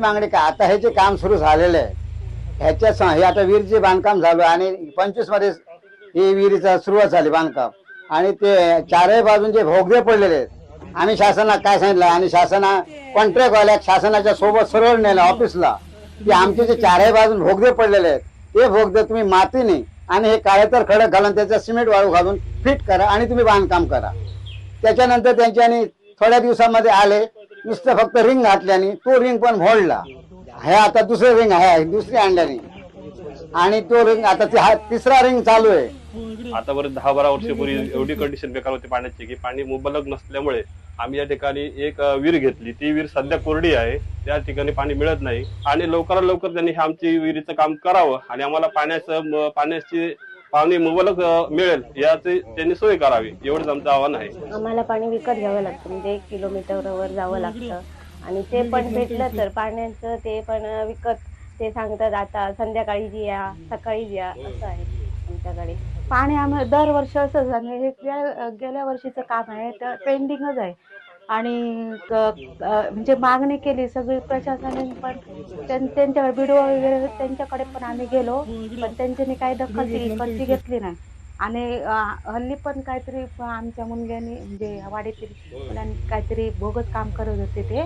मागणी काय, आता हे जे काम सुरू झालेलं आहे हे आता विहिरीचे बांधकाम झालं आणि 25 मध्ये ही विहिरीचा सुरुवात झाली बांधकाम आणि ते चारही बाजून जे भोगदे पडलेले आहेत. आम्ही शासनाला काय सांगितलं आणि शासना कॉन्ट्रॅक्ट वाल्या शासनाच्या सोबत सरळ नेलं ऑफिसला की आमचे जे चारही बाजून भोगदे पडलेले आहेत ते भोगदे तुम्ही मातीने आणि हे काळेतर खडक घालून त्याचा सिमेंट वाळू घालून फिट करा आणि तुम्ही बांधकाम करा. त्याच्यानंतर त्यांच्यानी थोड्या दिवसामध्ये आले, नुसतं फक्त रिंग घातल्याने तो रिंग पण मोडला. हे आता दुसरं रिंग आहे, दुसरी आणल्याने आणि तो रिंग आता तिसरा रिंग चालू आहे. आतापर्यंत 10-12 वर्षापूर्वी एवढी कंडिशन बेकार होती पाण्याची की पाणी मुबलक नसल्यामुळे आम्ही या ठिकाणी एक विहीर घेतली. ती विहीर सध्या कोरडी आहे, त्या ठिकाणी पाणी मिळत नाही आणि लवकरात लवकर त्यांनी आमची विहिरीचं काम करावं आणि आम्हाला पाण्याची पाणी मुबलक मिळेल याची त्यांनी सोय करावी, एवढंच आमचं आव्हान आहे. आम्हाला पाणी विकत घ्यावं लागतं, म्हणजे 1 किलोमीटरवर जावं लागतं आणि ते पण भेटलं तर पाण्याचं ते पण विकत. ते सांगतात आता संध्याकाळी या सकाळी या, असं आहे आमच्याकडे. पाणी आम्ही दरवर्षी असं झालं. हे गेल्या वर्षीचं काम आहे तर पेंडिंगच आहे आणि म्हणजे मागणी केली सगळी प्रशासनाने, पण त्यांच्याकडे बीडीओ वगैरे त्यांच्याकडे पण आम्ही गेलो, पण त्यांच्यानी काही दखल घेतली नाही. आणि हल्ली पण काहीतरी आमच्या मुलग्याने म्हणजे वाडीतील मुलांनी काहीतरी बोगस काम करत होते ते